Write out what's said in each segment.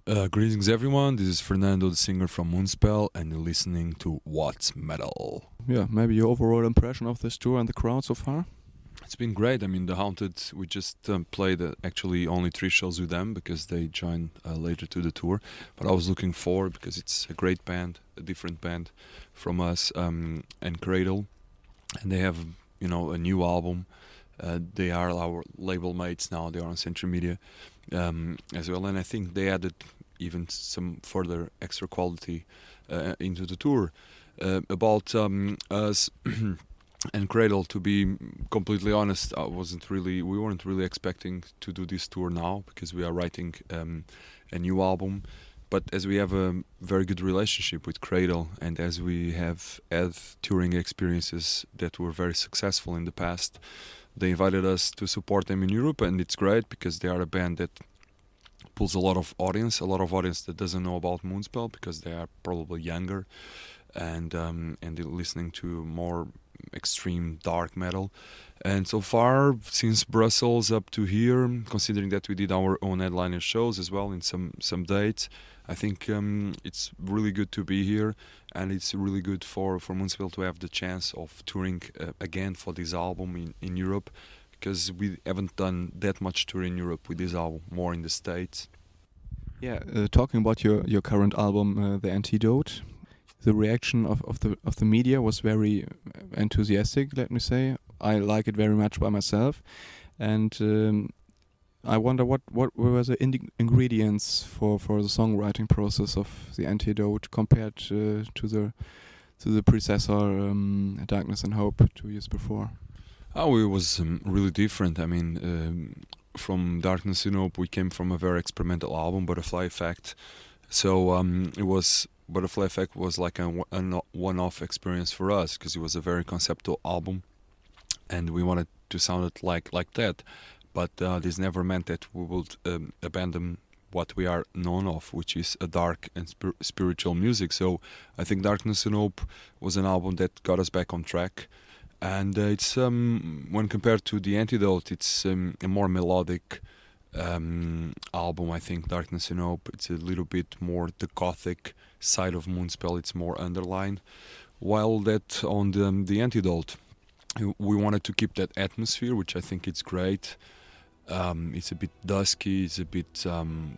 Greetings, everyone. This is Fernando, the singer from MOONSPELL, and you're listening to What's Metal. Yeah, maybe your overall impression of this tour and the crowd so far? It's been great. I mean, The Haunted, we just played actually only 3 shows with them because they joined later to the tour. But I was looking forward because it's a great band, a different band from us, and Cradle. And they have, a new album. They are our label mates now. They are on Century Media as well. And I think they added even some further extra quality into the tour. About us and Cradle, to be completely honest, we weren't really expecting to do this tour now because we are writing a new album. But as we have a very good relationship with Cradle, and as we have had touring experiences that were very successful in the past, they invited us to support them in Europe, and it's great because they are a band that pulls a lot of audience that doesn't know about MOONSPELL because they are probably younger and they're listening to more extreme dark metal. And so far, since Brussels up to here, considering that we did our own headliner shows as well in some dates, I think it's really good to be here, and it's really good for MOONSPELL to have the chance of touring again for this album in Europe, because we haven't done that much tour in Europe with this album, more in the States. Yeah, talking about your current album, The Antidote, the reaction of the media was very enthusiastic, let me say. I like it very much by myself, and I wonder what were the ingredients for the songwriting process of The Antidote compared to the predecessor, Darkness and Hope, 2 years before. Oh, it was really different. I mean, from Darkness and Hope, we came from a very experimental album, Butterfly Effect. So Butterfly Effect was like a one-off experience for us because it was a very conceptual album, and we wanted to sound it like that. But this never meant that we would abandon what we are known of, which is a dark and spiritual music. So I think Darkness and Hope was an album that got us back on track. And it's when compared to The Antidote, it's a more melodic album. I think Darkness and Hope, it's a little bit more the gothic side of MOONSPELL. It's more underlined, while that on the Antidote, we wanted to keep that atmosphere, which I think it's great. It's a bit dusky, it's a bit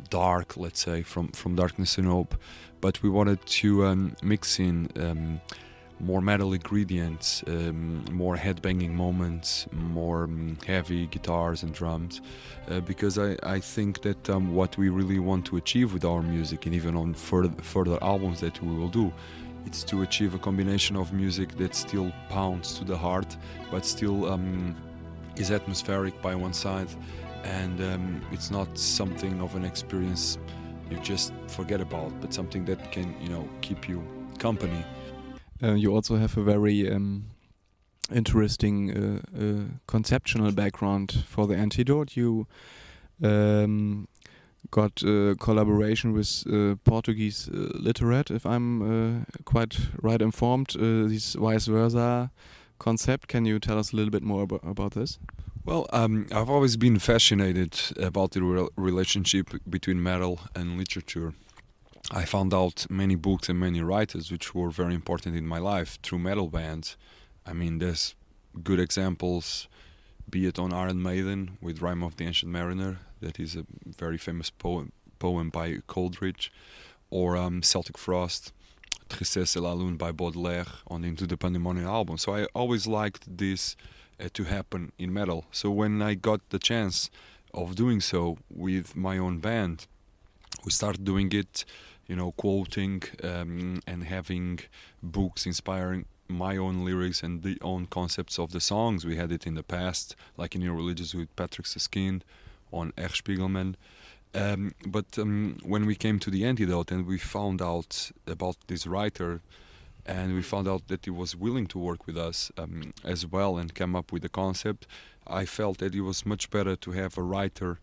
dark, let's say, from Darkness and Hope, but we wanted to mix in more metal ingredients, more headbanging moments, more heavy guitars and drums, because I think that what we really want to achieve with our music, and even on further albums that we will do, it's to achieve a combination of music that still pounds to the heart, but still is atmospheric by one side, and it's not something of an experience you just forget about, but something that can, keep you company. You also have a very interesting conceptual background for The Antidote. You got collaboration with Portuguese literate, if I'm quite right informed, this vice versa concept. Can you tell us a little bit more about this? Well, I've always been fascinated about the relationship between metal and literature. I found out many books and many writers which were very important in my life through metal bands. I mean, there's good examples, be it on Iron Maiden with Rime of the Ancient Mariner, that is a very famous poem by Coleridge, or Celtic Frost, Tristesse et la Lune by Baudelaire on the Into the Pandemonium album. So I always liked this to happen in metal. So when I got the chance of doing so with my own band, we started doing it, quoting and having books inspiring my own lyrics and the own concepts of the songs. We had it in the past, like in Irreligious with Patrick Susskind on R. Spiegelman. But when we came to The Antidote and we found out about this writer, and we found out that he was willing to work with us as well and come up with the concept, I felt that it was much better to have a writer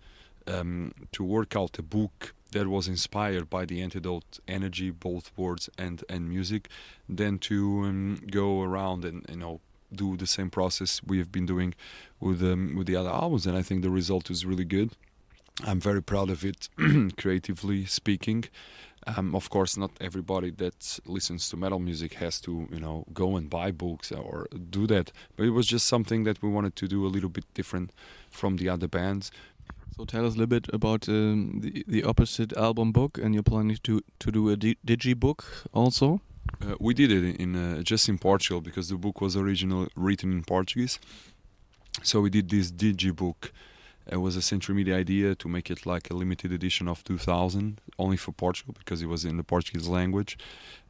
to work out a book that was inspired by The Antidote energy, both words and music, than to go around and do the same process we have been doing with the other albums. And I think the result is really good. I'm very proud of it, creatively speaking. Of course, not everybody that listens to metal music has to, go and buy books or do that. But it was just something that we wanted to do a little bit different from the other bands. So tell us a little bit about the opposite album book, and you're planning to do a digi book also. We did it in just in Portugal because the book was originally written in Portuguese. So we did this digibook. It was a Century Media idea to make it like a limited edition of 2000, only for Portugal because it was in the Portuguese language,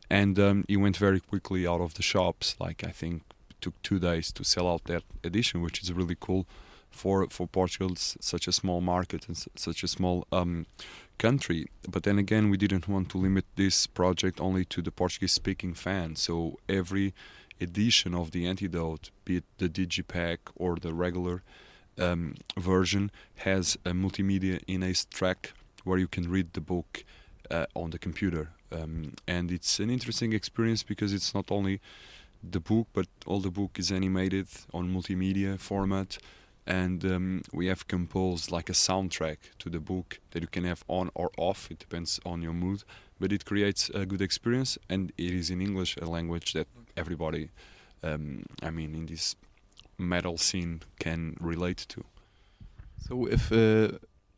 and it went very quickly out of the shops. Like I think it took 2 days to sell out that edition, which is really cool for Portugal, such a small market and such a small country. But then again, we didn't want to limit this project only to the Portuguese-speaking fans. So every edition of the Antidote, be it the digipack or the regular version, has a multimedia in-ace track where you can read the book on the computer. And it's an interesting experience because it's not only the book, but all the book is animated on multimedia format. And we have composed like a soundtrack to the book that you can have on or off. It depends on your mood, but it creates a good experience, and it is in English, a language that everybody, in this metal scene can relate to. So if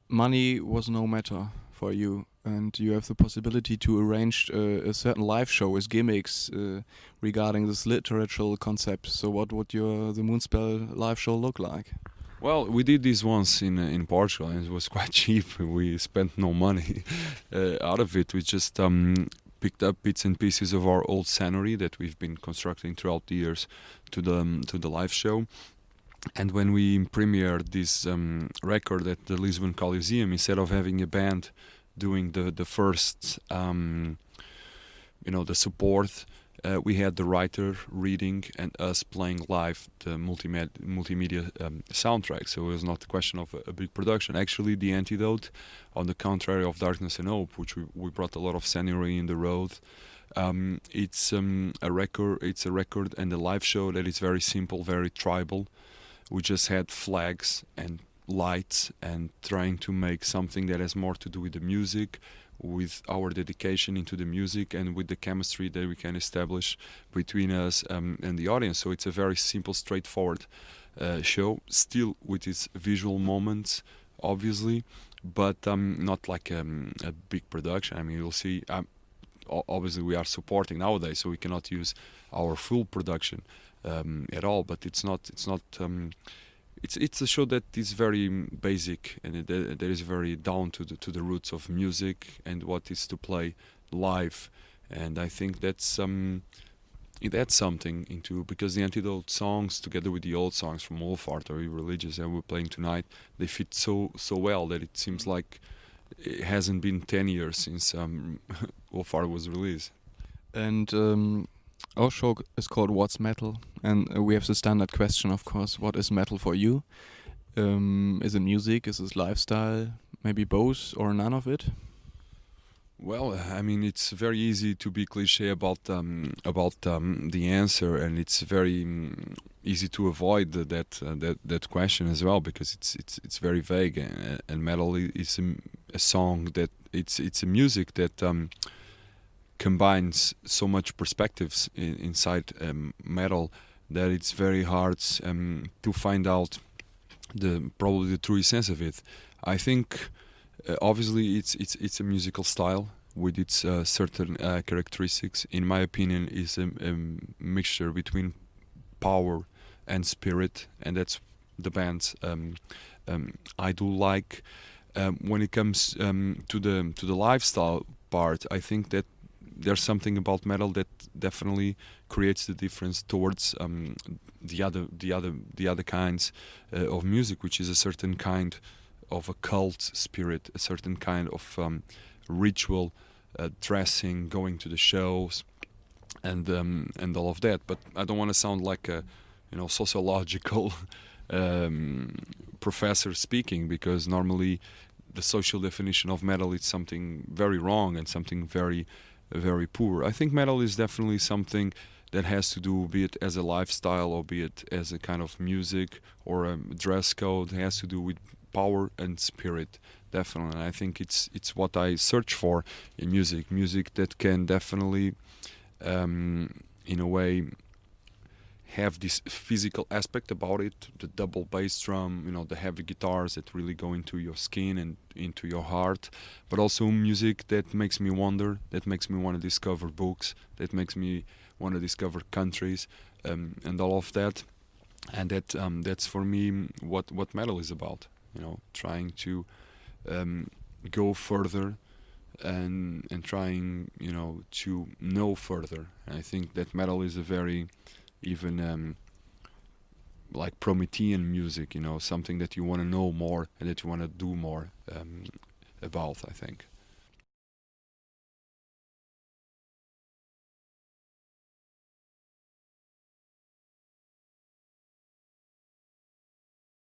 money was no matter for you, and you have the possibility to arrange a certain live show with gimmicks regarding this literature concept, so what would the Moonspell live show look like? Well, we did this once in Portugal, and it was quite cheap. We spent no money out of it. We just picked up bits and pieces of our old scenery that we've been constructing throughout the years to the live show. And when we premiered this record at the Lisbon Coliseum, instead of having a band doing the first, the support, we had the writer reading and us playing live the multimedia soundtrack. So it was not a question of a big production. Actually, the Antidote, on the contrary of Darkness and Hope, which we brought a lot of scenery in the road, it's a record. It's a record and a live show that is very simple, very tribal. We just had flags and lights and trying to make something that has more to do with the music, with our dedication into the music, and with the chemistry that we can establish between us and the audience. So it's a very simple, straightforward show, still with its visual moments, obviously, but not like a big production. I mean, you'll see. Obviously, we are supporting nowadays, so we cannot use our full production at all. But it's not. It's a show that is very basic, and that is very down to the roots of music and what is to play live. And I think that's it adds something into, because the Antidote songs, together with the old songs from Wolfheart or Irreligious that we're playing tonight, they fit so well that it seems like it hasn't been 10 years since Wolfheart was released. And our show is called What's Metal, and we have the standard question, of course: what is metal for you? Is it music? Is it lifestyle? Maybe both or none of it? Well, I mean, it's very easy to be cliche about the answer, and it's very easy to avoid that question as well, because it's very vague, and metal is a song that it's a music that combines so much perspectives inside metal that it's very hard to find out probably the true essence of it. I think obviously it's a musical style with its certain characteristics. In my opinion, is a mixture between power and spirit, and that's the bands I do like. When it comes to the lifestyle part, I think that there's something about metal that definitely creates the difference towards the other kinds of music, which is a certain kind of a cult spirit, a certain kind of ritual, dressing, going to the shows, and all of that. But I don't want to sound like a sociological professor speaking, because normally the social definition of metal is something very wrong and something very poor. I think metal is definitely something that has to do, be it as a lifestyle or be it as a kind of music or a dress code, it has to do with power and spirit, definitely. And I think it's what I search for in music that can definitely, in a way, have this physical aspect about it, the double bass drum, the heavy guitars that really go into your skin and into your heart, but also music that makes me wonder, that makes me want to discover books, that makes me want to discover countries, and all of that. And that's for me what metal is about, trying to go further and trying, to know further. And I think that metal is a very even like Promethean music, something that you want to know more and that you want to do more about, I think.